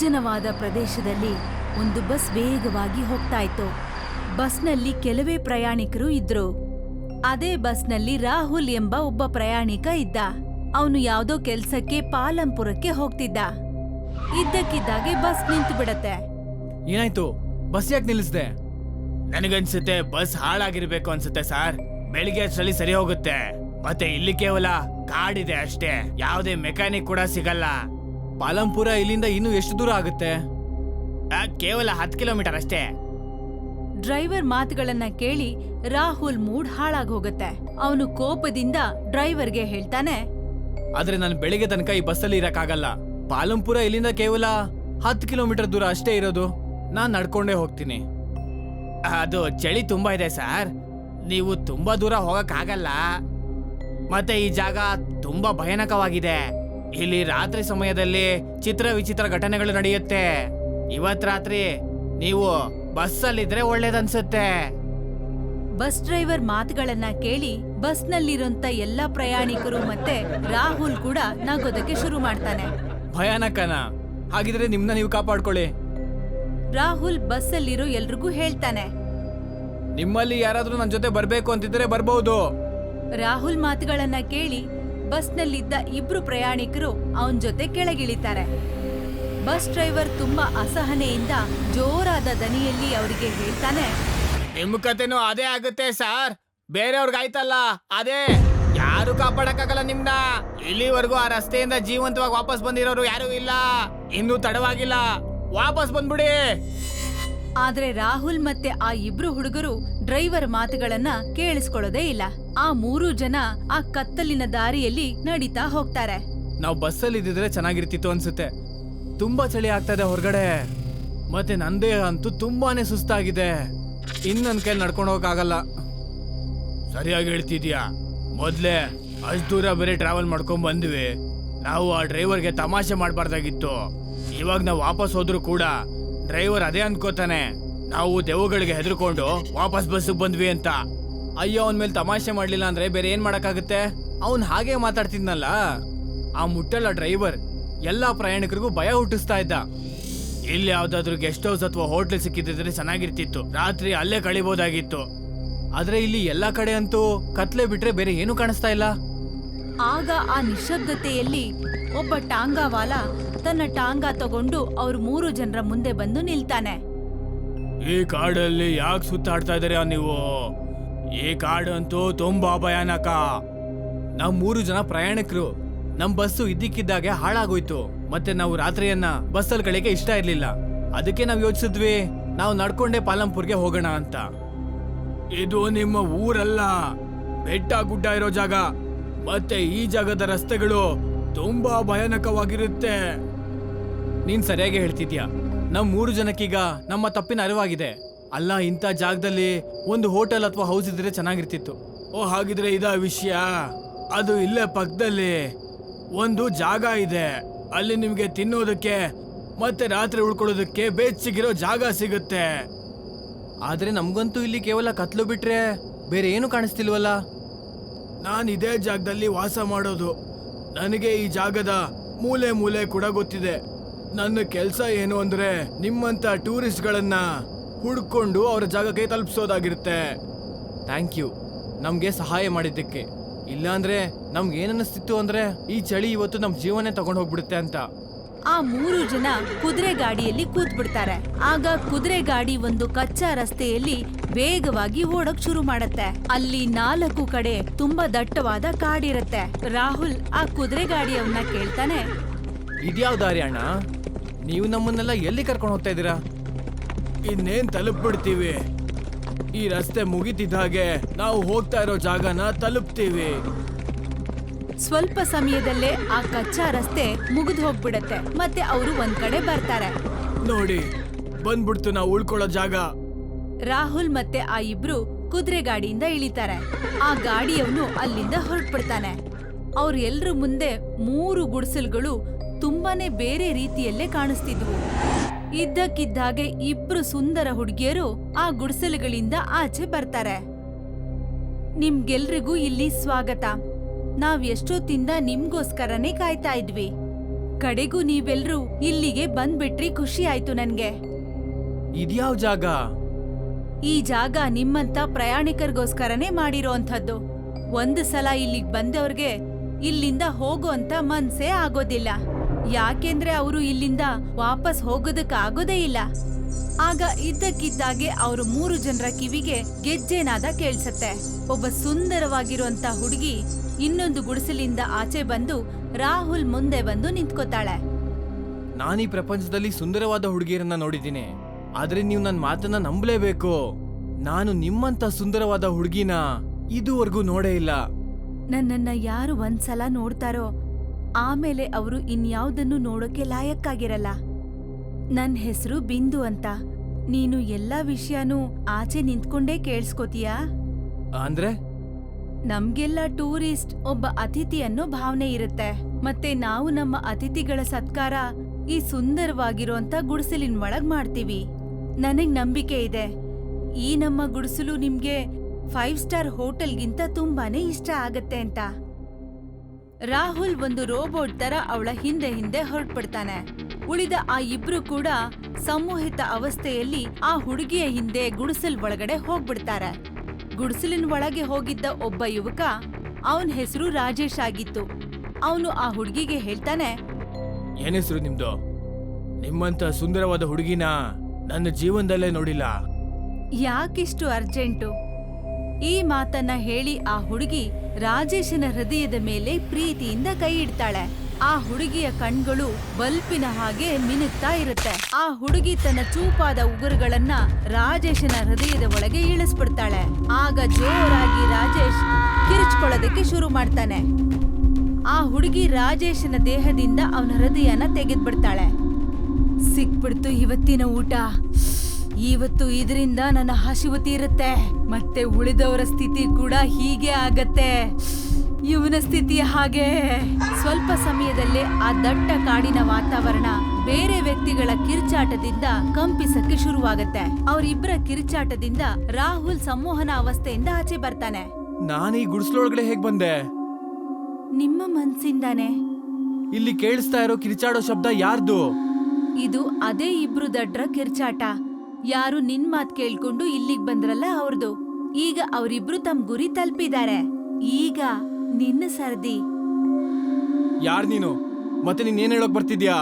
ನಿರ್ಜನವಾದ ಪ್ರದೇಶದಲ್ಲಿ ಒಂದು ಬಸ್ ವೇಗವಾಗಿ ಹೋಗ್ತಾ ಇತ್ತು. ಬಸ್ನಲ್ಲಿ ಕೆಲವೇ ಪ್ರಯಾಣಿಕರು ಇದ್ರು. ಅದೇ ಬಸ್ನಲ್ಲಿ ರಾಹುಲ್ ಎಂಬ ಒಬ್ಬ ಪ್ರಯಾಣಿಕ ಇದ್ದ. ಅವನು ಯಾವ್ದೋ ಕೆಲ್ಸಕ್ಕೆ ಪಾಲಂಪುರಕ್ಕೆ ಹೋಗ್ತಿದ್ದ. ಇದ್ದಕ್ಕಿದ್ದಾಗೆ ಬಸ್ ನಿಂತು ಬಿಡತ್ತೆ. ಏನಾಯ್ತು? ಬಸ್ ಯಾಕೆ ನಿಲ್ಲಿಸ್ದೆ? ನನಗನ್ಸುತ್ತೆ ಬಸ್ ಹಾಳಾಗಿರ್ಬೇಕು ಅನ್ಸುತ್ತೆ ಸರ್. ಬೆಳಿಗ್ಗೆ ಅಷ್ಟರಲ್ಲಿ ಸರಿ ಹೋಗುತ್ತೆ. ಮತ್ತೆ ಇಲ್ಲಿ ಕೇವಲ ಕಾಡಿದೆ ಅಷ್ಟೇ, ಯಾವುದೇ ಮೆಕ್ಯಾನಿಕ್ ಕೂಡ ಸಿಗಲ್ಲ. ಪಾಲಂಪುರ ಇಲ್ಲಿಂದ ಇನ್ನೂ ಎಷ್ಟು ದೂರ ಆಗುತ್ತೆ? ಕೇವಲ 10 ಕಿಲೋಮೀಟರ್ ಅಷ್ಟೇ. ಡ್ರೈವರ್ ಮಾತುಗಳನ್ನ ಕೇಳಿ ರಾಹುಲ್ ಮೂಡ್ ಹಾಳಾಗೋಗತ್ತೆ. ಅವನು ಕೋಪದಿಂದ ಡ್ರೈವರ್ಗೆ ಹೇಳ್ತಾನೆ, ಆದ್ರೆ ನಾನು ಬೆಳಿಗ್ಗೆ ತನಕ ಈ ಬಸ್ಸಲ್ಲಿ ಇರಕ್ಕಾಗಲ್ಲ. ಪಾಲಂಪುರ ಇಲ್ಲಿಂದ ಕೇವಲ 10 ಕಿಲೋಮೀಟರ್ ದೂರ ಅಷ್ಟೇ ಇರೋದು. ನಾನ್ ನಡ್ಕೊಂಡೇ ಹೋಗ್ತೀನಿ. ಅದು ಚಳಿ ತುಂಬಾ ಇದೆ ಸರ್, ನೀವು ತುಂಬಾ ದೂರ ಹೋಗಕ್ಕಾಗಲ್ಲ. ಮತ್ತೆ ಈ ಜಾಗ ತುಂಬಾ ಭಯಾನಕವಾಗಿದೆ. ಇಲ್ಲಿ ರಾತ್ರಿ ಸಮಯದಲ್ಲಿ ಚಿತ್ರ ವಿಚಿತ್ರ ಘಟನೆಗಳು ನಡೆಯುತ್ತೆ. ಇವತ್ ರಾತ್ರಿ ನೀವು ಬಸ್ಸಲ್ಲಿದ್ರೆ ಒಳ್ಳೇದನ್ಸುತ್ತೆ. ಬಸ್ ಡ್ರೈವರ್ ಮಾತುಗಳನ್ನ ಕೇಳಿ ಬಸ್ನಲ್ಲಿರೋಂತ ಎಲ್ಲಾ ಪ್ರಯಾಣಿಕರು ಮತ್ತೆ ರಾಹುಲ್ ಕೂಡ ನಗೋದಕ್ಕೆ ಶುರು ಮಾಡ್ತಾನೆ. ಭಯಾನಕನ? ಹಾಗಿದ್ರೆ ನಿಮ್ನ ನೀವು ಕಾಪಾಡ್ಕೊಳ್ಳಿ. ರಾಹುಲ್ ಬಸ್ಸಲ್ಲಿರೋ ಎಲ್ರಿಗೂ ಹೇಳ್ತಾನೆ. ನಿಮ್ಮಲ್ಲಿ ಯಾರಾದ್ರೂ ನನ್ನ ಜೊತೆ ಬರ್ಬೇಕು ಅಂತಿದ್ರೆ ಬರ್ಬಹುದು. ರಾಹುಲ್ ಮಾತುಗಳನ್ನ ಕೇಳಿ ಬಸ್ನಲ್ಲಿದ್ದ ಇಬ್ರು ಪ್ರಯಾಣಿಕರು ಅವನ್ ಜೊತೆ ಕೆಳಗಿಳಿತಾರೆ. ಬಸ್ ಡ್ರೈವರ್ ತುಂಬಾ ಅಸಹನೆಯಿಂದ ಜೋರಾದ ದನಿಯಲ್ಲಿ ಅವರಿಗೆ ಹೇಳ್ತಾನೆ, ನಿಮ್ ಕತೆನೂ ಅದೇ ಆಗುತ್ತೆ ಸರ್. ಬೇರೆಯವ್ರಿಗಾಯ್ತಲ್ಲ ಅದೇ. ಯಾರು ಕಾಪಾಡಕ್ಕಾಗಲ್ಲ ನಿಮ್ನ. ಇಲ್ಲಿವರೆಗೂ ಆ ರಸ್ತೆಯಿಂದ ಜೀವಂತವಾಗಿ ವಾಪಸ್ ಬಂದಿರೋರು ಯಾರು ಇಲ್ಲ. ಇನ್ನೂ ತಡವಾಗಿಲ್ಲ, ವಾಪಸ್ ಬಂದ್ಬಿಡಿ. ಆದ್ರೆ ರಾಹುಲ್ ಮತ್ತೆ ಆ ಇಬ್ರು ಹುಡುಗರು ಡ್ರೈವರ್ ಮಾತುಗಳನ್ನ ಕೇಳಿಸ್ಕೊಳ್ಳೋದೇ ಇಲ್ಲ. ಆ 3 ಜನ ಆ ಕತ್ತಲಿನ ದಾರಿಯಲ್ಲಿ ನಡೀತಾ ಹೋಗ್ತಾರೆ. ನಾವು ಬಸ್ಸಲ್ಲಿ ಇದ್ದಿದ್ರೆ ಚೆನ್ನಾಗಿರ್ತಿತ್ತು ಅನ್ಸುತ್ತೆ. ತುಂಬಾ ಚಳಿ ಆಗ್ತಾ ಇದೆ ಹೊರಗಡೆ. ಮತ್ತೆ ನಂದೇ ಅಂತೂ ತುಂಬಾನೇ ಸುಸ್ತಾಗಿದೆ. ನನ್ ಕೈಲಿ ನಡ್ಕೊಂಡು ಹೋಗಕ್ಕಾಗಲ್ಲ. ಸರಿಯಾಗಿ ಹೇಳ್ತಿದ್ಯಾ. ಮೊದ್ಲೇ ಅಷ್ಟ್ ದೂರ ಬೇರೆ ಟ್ರಾವೆಲ್ ಮಾಡ್ಕೊಂಡ್ ಬಂದ್ವಿ. ನಾವು ಆ ಡ್ರೈವರ್ಗೆ ತಮಾಷೆ ಮಾಡ್ಬಾರ್ದಾಗಿತ್ತು. ಇವಾಗ ನಾವು ವಾಪಸ್ ಹೋದ್ರು ಕೂಡ ಡ್ರೈವರ್ ಅದೇ ಅನ್ಕೋತಾನೆ ನಾವು ದೆವ್ವಗಳಿಗೆ ಹೆದರ್ಕೊಂಡು ವಾಪಸ್ ಬಸ್ಸಿಗೆ ಬಂದ್ವಿ ಅಂತ. ಅಯ್ಯೋ, ಅವನ್ ಮೇಲೆ ತಮಾಷೆ ಮಾಡ್ಲಿಲ್ಲ ಅಂದ್ರೆ ಬೇರೆ ಏನ್ ಮಾಡಕ್ಕಾಗುತ್ತೆ? ಅವನ್ ಹಾಗೆ ಮಾತಾಡ್ತಿದ್ನಲ್ಲ. ಆ ಮುಟ್ಟಲ್ಲ ಡ್ರೈವರ್ ಎಲ್ಲಾ ಪ್ರಯಾಣಿಕರಿಗೂ ಭಯ ಹುಟ್ಟಿಸ್ತಾ ಇದ್ದ. ಇಲ್ಲಿ ಯಾವ್ದಾದ್ರು ಗೆಸ್ಟ್ ಹೌಸ್ ಅಥವಾ ಹೋಟ್ಲ್ ಸಿಕ್ಕಿದ್ರೆ ಚೆನ್ನಾಗಿರ್ತಿತ್ತು. ರಾತ್ರಿ ಅಲ್ಲೇ ಕಳಿಬಹುದಾಗಿತ್ತು. ಆದ್ರೆ ಇಲ್ಲಿ ಎಲ್ಲಾ ಕಡೆ ಅಂತೂ ಕತ್ಲೆ ಬಿಟ್ರೆ ಬೇರೆ ಏನು ಕಾಣಿಸ್ತಾ ಇಲ್ಲ. ಆಗ ಆ ನಿಶ್ಶಬ್ದತೆಯಲ್ಲಿ ಒಬ್ಬ ಟಾಂಗಾವಾಲ ತನ್ನ ಟಾಂಗಾ ತಗೊಂಡು ಅವ್ರ 3 ಜನರ ಮುಂದೆ ಬಂದು ನಿಲ್ತಾನೆ. ಈ ಕಾಡಲ್ಲಿ ಯಾಕೆ ಸುತ್ತಾಡ್ತಾ ಇದ್ದೀರಾ ನೀವು? ಈ ಕಾಡಂತೂ ತುಂಬಾ ಭಯಾನಕ. ನಾವ್ 3 ಜನ ಪ್ರಯಾಣಿಕರು. ನಮ್ ಬಸ್ಸು ಇದ್ದಕ್ಕಿದ್ದಾಗೆ ಹಾಳಾಗೋಯ್ತು. ಮತ್ತೆ ನಾವು ರಾತ್ರಿಯನ್ನ ಬಸ್ಸಲ್ಲಿ ಕಳಿಕೆ ಇಷ್ಟ ಇರ್ಲಿಲ್ಲ. ಅದಕ್ಕೆ ನಾವ್ ಯೋಚಿಸಿದ್ವಿ ನಾವು ನಡ್ಕೊಂಡೇ ಪಾಲಂಪುರ್ಗೆ ಹೋಗೋಣ ಅಂತ. ಇದು ನಿಮ್ಮ ಊರಲ್ಲ, ಬೆಟ್ಟ ಗುಡ್ಡ ಇರೋ ಜಾಗ. ಮತ್ತೆ ಈ ಜಾಗದ ರಸ್ತೆಗಳು ತುಂಬಾ ಭಯಾನಕವಾಗಿರುತ್ತೆ. ನೀನ್ ಸರಿಯಾಗಿ ಹೇಳ್ತಿದ್ಯಾ. ನಮ್ 3 ಜನಕ್ಕೀಗ ನಮ್ಮ ತಪ್ಪಿನ ಅರಿವಾಗಿದೆ. ಅಲ್ಲ, ಇಂಥ ಜಾಗದಲ್ಲಿ ಒಂದು ಹೋಟೆಲ್ ಅಥವಾ ಹೌಸ್ ಇದ್ರೆ ಚೆನ್ನಾಗಿರ್ತಿತ್ತು. ಓ, ಹಾಗಿದ್ರೆ ಇದಾ ವಿಷಯ. ಅದು ಇಲ್ಲೇ ಪಕ್ಕದಲ್ಲಿ ಒಂದು ಜಾಗ ಇದೆ. ಅಲ್ಲಿ ನಿಮ್ಗೆ ತಿನ್ನೋದಕ್ಕೆ ಮತ್ತೆ ರಾತ್ರಿ ಉಳ್ಕೊಳ್ಳೋದಕ್ಕೆ ಬೆಚ್ಚಗಿರೋ ಜಾಗ ಸಿಗುತ್ತೆ. ಆದ್ರೆ ನಮ್ಗಂತೂ ಇಲ್ಲಿ ಕೇವಲ ಕತ್ಲು ಬಿಟ್ರೆ ಬೇರೆ ಏನು ಕಾಣಿಸ್ತಿಲ್ವಲ್ಲ. ನಾನು ಇದೇ ಜಾಗದಲ್ಲಿ ವಾಸ ಮಾಡೋದು. ನನಗೆ ಈ ಜಾಗದ ಮೂಲೆ ಮೂಲೆ ಕೂಡ ಗೊತ್ತಿದೆ. ನನ್ನ ಕೆಲಸ ಏನು ಅಂದ್ರೆ ನಿಮ್ಮಂತ ಟೂರಿಸ್ಟ್ಗಳನ್ನ ಹುಡ್ಕೊಂಡು ಅವರ ಜಾಗಕ್ಕೆ ತಲುಪಿಸೋದಾಗಿರುತ್ತೆ. ಥ್ಯಾಂಕ್ ಯು ನಮ್ಗೆ ಸಹಾಯ ಮಾಡಿದ್ದಕ್ಕೆ. ಇಲ್ಲಾಂದ್ರೆ ನಮ್ಗೆ ಏನನ್ನಿಸ್ತಿತ್ತು ಅಂದ್ರೆ ಈ ಚಳಿ ಇವತ್ತು ನಮ್ ಜೀವನೇ ತಗೊಂಡು ಹೋಗ್ಬಿಡುತ್ತೆ ಅಂತ. ಆ 3 ಜನ ಕುದುರೆ ಗಾಡಿಯಲ್ಲಿ ಕೂತ್ಬಿಡ್ತಾರೆ. ಆಗ ಕುದುರೆ ಗಾಡಿ ಒಂದು ಕಚ್ಚಾ ರಸ್ತೆಯಲ್ಲಿ ವೇಗವಾಗಿ ಓಡಕ್ ಶುರು ಮಾಡತ್ತೆ. ಅಲ್ಲಿ 4 ಕಡೆ ತುಂಬಾ ದಟ್ಟವಾದ ಕಾಡಿರತ್ತೆ. ರಾಹುಲ್ ಆ ಕುದುರೆ ಗಾಡಿಯವನ್ನ ಕೇಳ್ತಾನೆ, ಇದ್ಯಾವ್ ದಾರಿ ಅಣ್ಣ? ನೀವು ನಮ್ಮನ್ನೆಲ್ಲ ಎಲ್ಲಿ ಕರ್ಕೊಂಡು ಹೋಗ್ತಾ ಇದ್ದೀರಾ? ಇನ್ನೇನ್ ತಲುಪ್ಬಿಡ್ತೀವಿ. ಈ ರಸ್ತೆ ಮುಗಿತಿದ್ದ ಹಾಗೆ ನಾವು ಹೋಗ್ತಾ ಇರೋ ಜಾಗನ ತಲುಪ್ತೀವಿ. ಸ್ವಲ್ಪ ಸಮಯದಲ್ಲೇ ಆ ಕಚ್ಚಾ ರಸ್ತೆ ಮುಗಿದು ಹೋಗ್ಬಿಡತ್ತೆ. ಮತ್ತೆ ಅವರು ಒಂದ್ ಕಡೆ ಬರ್ತಾರೆ. ನೋಡಿ, ಬಂದ್ಬಿಡ್ತು ನಾವು ಉಳ್ಕೊಳ್ಳೋ ಜಾಗ. ರಾಹುಲ್ ಮತ್ತೆ ಆ ಇಬ್ರು ಕುದುರೆ ಗಾಡಿಯಿಂದ ಇಳಿತಾರೆ. ಆ ಗಾಡಿಯವನು ಅಲ್ಲಿಂದ ಹೊರಟ್ಬಿಡ್ತಾನೆ. ಅವ್ರ ಎಲ್ರ ಮುಂದೆ 3 ಗುಡಿಸಲುಗಳು ತುಂಬಾನೇ ಬೇರೆ ರೀತಿಯಲ್ಲೇ ಕಾಣಿಸ್ತಿದ್ವು. ಇದ್ದಕ್ಕಿದ್ದಾಗೆ 2 ಸುಂದರ ಹುಡುಗಿಯರು ಆ ಗುಡಿಸಲುಗಳಿಂದ ಆಚೆ ಬರ್ತಾರೆ. ನಿಮ್ಗೆಲ್ರಿಗೂ ಇಲ್ಲಿ ಸ್ವಾಗತ. ನಾವ್ ಎಷ್ಟೊತ್ತಿಂದ ನಿಮ್ಗೋಸ್ಕರನೇ ಕಾಯ್ತಾ ಇದ್ವಿ. ಕಡೆಗೂ ನೀವೆಲ್ರೂ ಇಲ್ಲಿಗೆ ಬಂದ್ಬಿಟ್ರಿ, ಖುಷಿ ಆಯ್ತು ನನ್ಗೆ. ಇದ್ಯಾವ್ ಜಾಗ? ಈ ಜಾಗ ನಿಮ್ಮಂತ ಪ್ರಯಾಣಿಕರಿಗೋಸ್ಕರನೇ ಮಾಡಿರೋಂಥದ್ದು. ಒಂದು ಸಲ ಇಲ್ಲಿಗ್ ಬಂದವ್ರಿಗೆ ಇಲ್ಲಿಂದ ಹೋಗೋ ಅಂತ ಮನ್ಸೇ ಆಗೋದಿಲ್ಲ, ಯಾಕೆಂದ್ರೆ ಅವರು ಇಲ್ಲಿಂದ ವಾಪಸ್ ಹೋಗೋದಕ್ಕಾಗೋದೇ ಇಲ್ಲ. ಆಗ ಇದ್ದಕ್ಕಿದ್ದಾಗೆ ಅವರು 3 ಜನರ ಕಿವಿಗೆ ಗೆಜ್ಜೆನಾದ ಕೇಳ್ಸತ್ತೆ. ಒಬ್ಬ ಸುಂದರವಾಗಿರುವಂತ ಹುಡುಗಿ ಇನ್ನೊಂದು ಗುಡಿಸಲಿಂದ ಆಚೆ ಬಂದು ರಾಹುಲ್ ಮುಂದೆ ಬಂದು ನಿಂತ್ಕೋತಾಳೆ. ನಾನೀ ಪ್ರಪಂಚದಲ್ಲಿ ಸುಂದರವಾದ ಹುಡುಗಿಯರನ್ನ ನೋಡಿದ್ದೀನಿ, ಆದ್ರೆ ನೀವು ನನ್ನ ಮಾತನ್ನ ನಂಬಲೇಬೇಕು. ನಾನು ನಿಮ್ಮಂತ ಸುಂದರವಾದ ಹುಡುಗಿನ ಇದುವರೆಗೂ ನೋಡೇ ಇಲ್ಲ. ನನ್ನನ್ನ ಯಾರು ಒಂದ್ಸಲ ನೋಡ್ತಾರೋ ಆಮೇಲೆ ಅವರು ಇನ್ಯಾವುದನ್ನು ನೋಡೋಕೆ ಲಾಯಕ್ಕಾಗಿರಲ್ಲ. ನನ್ ಹೆಸರು ಬಿಂದು ಅಂತ. ನೀನು ಎಲ್ಲಾ ವಿಷಯನೂ ಆಚೆ ನಿಂತ್ಕೊಂಡೇ ಕೇಳಿಸ್ಕೋತೀಯಾ? ಅಂದ್ರೆ ನಮ್ಗೆಲ್ಲ ಟೂರಿಸ್ಟ್ ಒಬ್ಬ ಅತಿಥಿ ಅನ್ನೋ ಭಾವನೆ ಇರುತ್ತೆ. ಮತ್ತೆ ನಾವು ನಮ್ಮ ಅತಿಥಿಗಳ ಸತ್ಕಾರ ಈ ಸುಂದರವಾಗಿರೋಂತ ಗುಡಿಸಲಿನ ಒಳಗ್ ಮಾಡ್ತೀವಿ. ನನಗ್ ನಂಬಿಕೆ ಇದೆ ಈ ನಮ್ಮ ಗುಡಿಸಲು ನಿಮ್ಗೆ 5 ಸ್ಟಾರ್ ಹೋಟೆಲ್ಗಿಂತ ತುಂಬಾನೇ ಇಷ್ಟ ಆಗತ್ತೆ ಅಂತ. ರಾಹುಲ್ ಒಂದು ರೋಬೋಟ್ ತರ ಅವಳ ಹಿಂದೆ ಹಿಂದೆ ಹೊರಟ್ಬಿಡ್ತಾನೆ. ಉಳಿದ ಆ ಇಬ್ರು ಕೂಡ ಸಮೂಹಿತ ಅವಸ್ಥೆಯಲ್ಲಿ ಆ ಹುಡುಗಿಯ ಹಿಂದೆ ಗುಡಿಸಲ್ ಒಳಗಡೆ ಹೋಗ್ಬಿಡ್ತಾರೆ. ಗುಡಿಸಲಿನ ಒಳಗೆ ಹೋಗಿದ್ದ ಒಬ್ಬ ಯುವಕ, ಅವನ್ ಹೆಸರು ರಾಜೇಶ್ ಆಗಿತ್ತು. ಅವನು ಆ ಹುಡುಗಿಗೆ ಹೇಳ್ತಾನೆ, ಏನ್ ಹೆಸರು ನಿಮ್ದು? ನಿಮ್ಮಂತ ಸುಂದರವಾದ ಹುಡುಗಿನ ನನ್ನ ಜೀವನದಲ್ಲೇ ನೋಡಿಲ್ಲ. ಯಾಕಿಷ್ಟು ಅರ್ಜೆಂಟು? ಈ ಮಾತನ್ನ ಹೇಳಿ ಆ ಹುಡುಗಿ ರಾಜೇಶನ ಹೃದಯದ ಮೇಲೆ ಪ್ರೀತಿಯಿಂದ ಕೈ ಇಡ್ತಾಳೆ. ಆ ಹುಡುಗಿಯ ಕಣ್ಗಳು ಬಲ್ಪಿನ ಹಾಗೆ ಮಿನುಗ್ತಾ ಇರುತ್ತೆ. ಆ ಹುಡುಗಿ ತನ್ನ ಚೂಪಾದ ಉಗುರುಗಳನ್ನ ರಾಜೇಶನ ಹೃದಯದ ಒಳಗೆ ಇಳಿಸ್ಬಿಡ್ತಾಳೆ. ಆಗ ಜೋರಾಗಿ ರಾಜೇಶ್ ಕಿರುಚ್ಕೊಳ್ಳೋದಕ್ಕೆ ಶುರು ಮಾಡ್ತಾನೆ. ಆ ಹುಡುಗಿ ರಾಜೇಶನ ದೇಹದಿಂದ ಅವನ ಹೃದಯನ ತೆಗೆದ್ಬಿಡ್ತಾಳೆ. ಸಿಕ್ಬಿಡ್ತು ಇವತ್ತಿನ ಊಟ. ಇವತ್ತು ಇದರಿಂದ ನನ್ನ ಹಸಿವು ತೀರುತ್ತೆ. ಮತ್ತೆ ಉಳಿದವರ ಸ್ಥಿತಿ ಕೂಡ ಹೀಗೆ ಆಗತ್ತೆ. ಇವನ ಸ್ಥಿತಿ ಹಾಗೆ. ಸ್ವಲ್ಪ ಸಮಯದಲ್ಲೇ ಆ ದಟ್ಟ ಕಾಡಿನ ವಾತಾವರಣ ಬೇರೆ ವ್ಯಕ್ತಿಗಳ ಕಿರ್ಚಾಟದಿಂದ ಕಂಪಿಸಕ್ಕೆ ಶುರುವಾಗತ್ತೆ. ಅವರಿಬ್ಬರ ಕಿರ್ಚಾಟದಿಂದ ರಾಹುಲ್ ಸಂಮೋಹನ ಅವಸ್ಥೆಯಿಂದ ಆಚೆ ಬರ್ತಾನೆ. ನಾನೀ ಗುಡಿಸ್ಲೊಳಗಡೆ ಹೇಗ್ ಬಂದೆ? ನಿಮ್ಮ ಮನ್ಸಿಂದಾನೆ. ಇಲ್ಲಿ ಕೇಳಿಸ್ತಾ ಇರೋ ಕಿರಿಚಾಡೋ ಶಬ್ದ ಯಾರ್ದು? ಇದು ಅದೇ ಇಬ್ರು ದಡ್ರ ಕಿರ್ಚಾಟ. ಯಾರು ನಿನ್ ಮಾತ್ ಕೇಳ್ಕೊಂಡು ಇಲ್ಲಿಗ್ ಬಂದ್ರಲ್ಲ ಅವ್ರದು. ಈಗ ಅವರಿಬ್ರು ತಮ್ಮ ಗುರಿ ತಲುಪಿದ್ದಾರೆ. ಈಗ ನಿನ್ನ ಸರ್ದಿ. ಯಾರ್ ನೀನು? ಮತ್ತೆ ನೀನ್ ಏನ್ ಹೇಳೋಕ್ ಬರ್ತಿದ್ಯಾ?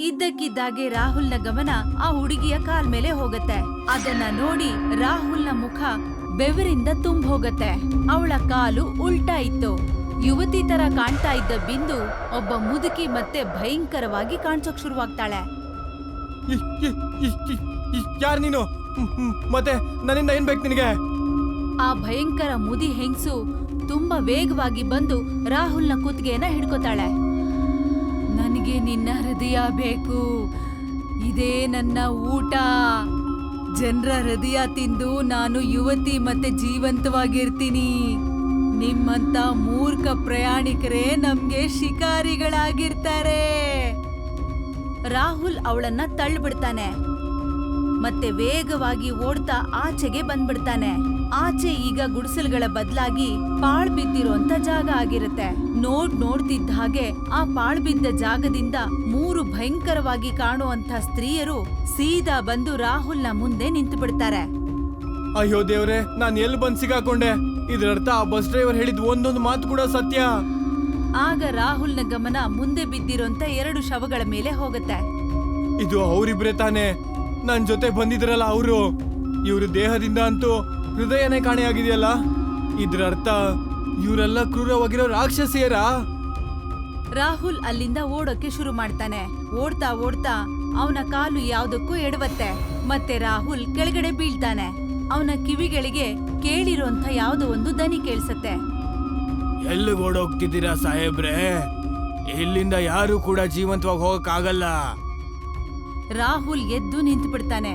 ಇದ್ದಕ್ಕಿದ್ದಾಗೆ ರಾಹುಲ್ನ ಗಮನ ಆ ಹುಡುಗಿಯ ಕಾಲ್ ಮೇಲೆ ಹೋಗತ್ತೆ. ಅದನ್ನ ನೋಡಿ ರಾಹುಲ್ನ ಮುಖ ಬೆವರಿಂದ ತುಂಬ ಹೋಗತ್ತೆ. ಅವಳ ಕಾಲು ಉಲ್ಟಾ ಇತ್ತು. ಯುವತಿ ತರ ಕಾಣ್ತಾ ಇದ್ದ ಬಿಂದು ಒಬ್ಬ ಮುದುಕಿ ಮತ್ತೆ ಭಯಂಕರವಾಗಿ ಕಾಣಿಸೋಕ್ ಶುರುವಾಗ್ತಾಳೆ. ಯಾರ್ ನೀನು? ಮತ್ತೆ ನನ್ನಿಂದ ಏನ್ ಬೇಕು ನಿನಗೆ? ಆ ಭಯಂಕರ ಮುದಿ ಹೆಂಗ್ಸು ತುಂಬಾ ವೇಗವಾಗಿ ಬಂದು ರಾಹುಲ್ನ ಕುತ್ತಿಗೆಯನ್ನ ಹಿಡ್ಕೋತಾಳೆ. ನನಗೆ ನಿನ್ನ ಹೃದಯ ಬೇಕು. ಇದೇ ನನ್ನ ಊಟ. ಜನರ ಹೃದಯ ತಿಂದು ನಾನು ಯುವತಿ ಮತ್ತೆ ಜೀವಂತವಾಗಿರ್ತೀನಿ. ನಿಮ್ಮಂತ ಮೂರ್ಖ ಪ್ರಯಾಣಿಕರೇ ನಮ್ಗೆ ಶಿಕಾರಿಗಳಾಗಿರ್ತಾರೆ. ರಾಹುಲ್ ಅವಳನ್ನ ತಳ್ಳಿಬಿಡ್ತಾನೆ. ಮತ್ತೆ ವೇಗವಾಗಿ ಓಡ್ತಾ ಆಚೆಗೆ ಬಂದ್ಬಿಡ್ತಾನೆ. ಆಚೆ ಈಗ ಗುಡಿಸಲುಗಳ ಬದಲಾಗಿ ಪಾಳ್ ಬಿದ್ದಿರೋಂತ ಜಾಗ ಆಗಿರುತ್ತೆ. ನೋಡ್ತಿದ್ದ ಹಾಗೆ ಆ ಪಾಳ್ ಬಿದ್ದ ಜಾಗದಿಂದ 3 ಭಯಂಕರವಾಗಿ ಕಾಣುವಂತ ಸ್ತ್ರೀಯರು ಸೀದಾ ಬಂದು ರಾಹುಲ್ನ ಮುಂದೆ ನಿಂತು ಬಿಡ್ತಾರೆ. ಅಯ್ಯೋ ದೇವ್ರೆ, ನಾನ್ ಎಲ್ಲಿ ಬಂದ್ ಸಿಗಾಕೊಂಡೆ? ಇದರರ್ಥ ಆ ಬಸ್ ಡ್ರೈವರ್ ಹೇಳಿದ್ ಒಂದೊಂದು ಮಾತು ಕೂಡ ಸತ್ಯ. ಆಗ ರಾಹುಲ್ನ ಗಮನ ಮುಂದೆ ಬಿದ್ದಿರೋಂತ 2 ಶವಗಳ ಮೇಲೆ ಹೋಗುತ್ತೆ. ಇದು ಅವರಿಬ್ರೆ ತಾನೆ? ನನ್ ಜೊತೆ ಬಂದಿದ್ರಲ್ಲ ಅವರು. ಇವ್ರ ದೇಹದಿಂದ ಅಂತೂ ಹೃದಯನೇ ಕಾಣೆಯಾಗಿದೆಯಲ್ಲ. ಇದ್ರ ಅರ್ಥ ಇವರೆಲ್ಲ ಕ್ರೂರವಾಗಿರೋ ರಾಕ್ಷಸಿಯರಾ? ರಾಹುಲ್ ಅಲ್ಲಿಂದ ಓಡೋಕೆ ಶುರು ಮಾಡ್ತಾನೆ. ಓಡ್ತಾ ಓಡ್ತಾ ಅವನ ಕಾಲು ಯಾವ್ದಕ್ಕೂ ಎಡವತ್ತೆ. ಮತ್ತೆ ರಾಹುಲ್ ಕೆಳಗಡೆ ಬೀಳ್ತಾನೆ. ಅವನ ಕಿವಿಗಳಿಗೆ ಕೇಳಿರೋಂಥ ಯಾವ್ದೋ ಒಂದು ದನಿ ಕೇಳಿಸತ್ತೆ. ಎಲ್ಲಿಗೆ ಓಡೋಗ್ತಿದ್ದೀರಾ ಸಾಹೇಬ್ರೆ? ಇಲ್ಲಿಂದ ಯಾರು ಕೂಡ ಜೀವಂತವಾಗಿ ಹೋಗಕ್ಕಾಗಲ್ಲ. ರಾಹುಲ್ ಎದ್ದು ನಿಂತು ಬಿಡ್ತಾನೆ.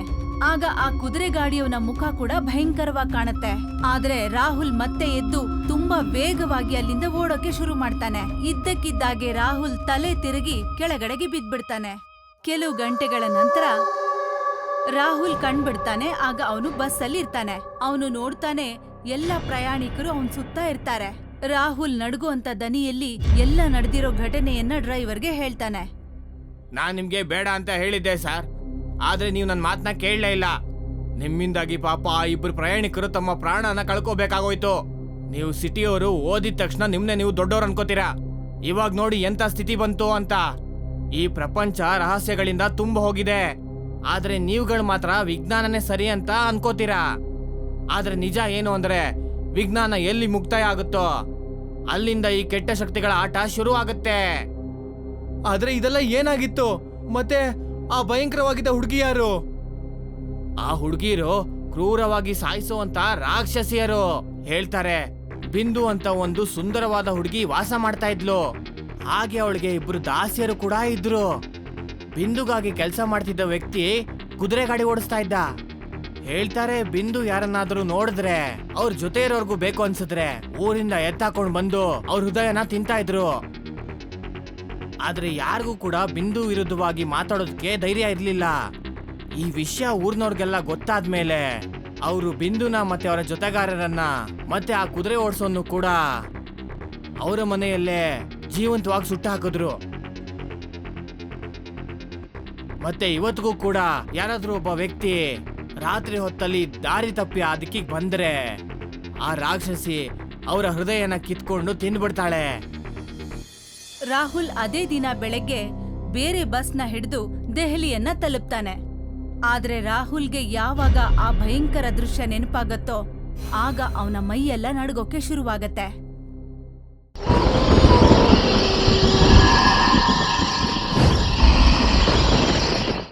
ಆಗ ಆ ಕುದುರೆ ಗಾಡಿಯವನ ಮುಖ ಕೂಡ ಭಯಂಕರವಾಗಿ ಕಾಣುತ್ತೆ. ಆದ್ರೆ ರಾಹುಲ್ ಮತ್ತೆ ಎದ್ದು ತುಂಬಾ ವೇಗವಾಗಿ ಅಲ್ಲಿಂದ ಓಡೋಕೆ ಶುರು ಮಾಡ್ತಾನೆ. ಇದ್ದಕ್ಕಿದ್ದಾಗೆ ರಾಹುಲ್ ತಲೆ ತಿರುಗಿ ಕೆಳಗಡೆಗೆ ಬಿದ್ದ್ಬಿಡ್ತಾನೆ. ಕೆಲವು ಗಂಟೆಗಳ ನಂತರ ರಾಹುಲ್ ಕಣ್ಬಿಡ್ತಾನೆ. ಆಗ ಅವನು ಬಸ್ ಅಲ್ಲಿ ಇರ್ತಾನೆ. ಅವನು ನೋಡ್ತಾನೆ ಎಲ್ಲ ಪ್ರಯಾಣಿಕರು ಅವನ್ ಸುತ್ತ ಇರ್ತಾರೆ. ರಾಹುಲ್ ನಡುಗುವಂತ ದನಿಯಲ್ಲಿ ಎಲ್ಲ ನಡೆದಿರೋ ಘಟನೆಯನ್ನ ಡ್ರೈವರ್ಗೆ ಹೇಳ್ತಾನೆ. ನಾನ್ ನಿಮ್ಗೆ ಬೇಡ ಅಂತ ಹೇಳಿದ್ದೆ ಸರ್, ಆದ್ರೆ ನೀವು ನನ್ನ ಮಾತನ್ನ ಕೇಳಲೇ ಇಲ್ಲ. ನಿಮ್ಮಿಂದಾಗಿ ಪಾಪ ಆ ಇಬ್ರು ಪ್ರಯಾಣಿಕರು ತಮ್ಮ ಪ್ರಾಣನ ಕಳ್ಕೋಬೇಕಾಗೋಯ್ತು. ನೀವು ಸಿಟಿಯವರು ಓದಿದ ತಕ್ಷಣ ನಿಮ್ನೆ ನೀವು ದೊಡ್ಡವ್ರು ಅನ್ಕೋತೀರಾ. ಇವಾಗ ನೋಡಿ ಎಂತ ಸ್ಥಿತಿ ಬಂತು ಅಂತ. ಈ ಪ್ರಪಂಚ ರಹಸ್ಯಗಳಿಂದ ತುಂಬ ಹೋಗಿದೆ, ಆದ್ರೆ ನೀವುಗಳು ಮಾತ್ರ ವಿಜ್ಞಾನನೇ ಸರಿ ಅಂತ ಅನ್ಕೋತೀರಾ. ಆದ್ರೆ ನಿಜ ಏನು ಅಂದ್ರೆ ವಿಜ್ಞಾನ ಎಲ್ಲಿ ಮುಕ್ತಾಯ ಆಗುತ್ತೋ ಅಲ್ಲಿಂದ ಈ ಕೆಟ್ಟ ಶಕ್ತಿಗಳ ಆಟ ಶುರು ಆಗುತ್ತೆ. ಆದ್ರೆ ಇದೆಲ್ಲ ಏನಾಗಿತ್ತು? ಮತ್ತೆ ಆ ಭಯಂಕರವಾಗಿದ್ದ ಹುಡುಗಿ ಯಾರು? ಆ ಹುಡುಗಿರು ಕ್ರೂರವಾಗಿ ಸಾಯಿಸುವಂತ ರಾಕ್ಷಸಿಯರು. ಹೇಳ್ತಾರೆ ಬಿಂದು ಅಂತ ಒಂದು ಸುಂದರವಾದ ಹುಡುಗಿ ವಾಸ ಮಾಡ್ತಾ ಇದ್ಲು. ಹಾಗೆ ಅವಳಿಗೆ ಇಬ್ರು ದಾಸಿಯರು ಕೂಡ ಇದ್ರು. ಬಿಂದುಗಾಗಿ ಕೆಲಸ ಮಾಡ್ತಿದ್ದ ವ್ಯಕ್ತಿ ಕುದುರೆ ಗಾಡಿ ಓಡಿಸ್ತಾ ಇದ್ದ. ಹೇಳ್ತಾರೆ ಬಿಂದು ಯಾರನ್ನಾದ್ರೂ ನೋಡಿದ್ರೆ ಅವ್ರ ಜೊತೆ ಇರೋರ್ಗೂ ಬೇಕು ಅನ್ಸಿದ್ರೆ ಊರಿಂದ ಎತ್ತಾಕೊಂಡ್ ಬಂದು ಅವ್ರ ಹೃದಯನ ತಿಂತಾ ಇದ್ರು. ಆದ್ರೆ ಯಾರಿಗೂ ಕೂಡ ಬಿಂದು ವಿರುದ್ಧವಾಗಿ ಮಾತಾಡೋದಕ್ಕೆ ಧೈರ್ಯ ಇರ್ಲಿಲ್ಲ. ಈ ವಿಷಯ ಊರ್ನವ್ರಿಗೆಲ್ಲ ಗೊತ್ತಾದ್ಮೇಲೆ ಅವರು ಬಿಂದುನ ಮತ್ತೆ ಅವರ ಜೊತೆಗಾರರನ್ನ ಮತ್ತೆ ಆ ಕುದುರೆ ಓಡಿಸೋನು ಕೂಡ ಅವರ ಮನೆಯಲ್ಲೇ ಜೀವಂತವಾಗಿ ಸುಟ್ಟು ಹಾಕಿದ್ರು. ಮತ್ತೆ ಇವತ್ತಿಗೂ ಕೂಡ ಯಾರಾದ್ರೂ ಒಬ್ಬ ವ್ಯಕ್ತಿ ರಾತ್ರಿ ಹೊತ್ತಲ್ಲಿ ದಾರಿ ತಪ್ಪಿ ಆ ದಿಕ್ಕಿಗೆ ಬಂದ್ರೆ ಆ ರಾಕ್ಷಸಿ ಅವರ ಹೃದಯನ ಕಿತ್ಕೊಂಡು ತಿಂದ್ಬಿಡ್ತಾಳೆ. ರಾಹುಲ್ ಅದೇ ದಿನ ಬೆಳಗ್ಗೆ ಬೇರೆ ಬಸ್ನ ಹಿಡಿದು ದೆಹಲಿಯನ್ನ ತಲುಪ್ತಾನೆ. ಆದ್ರೆ ರಾಹುಲ್ಗೆ ಯಾವಾಗ ಆ ಭಯಂಕರ ದೃಶ್ಯ ನೆನಪಾಗತ್ತೋ ಆಗ ಅವನ ಮೈಯೆಲ್ಲ ನಡುಗೋಕೆ ಶುರುವಾಗತ್ತೆ.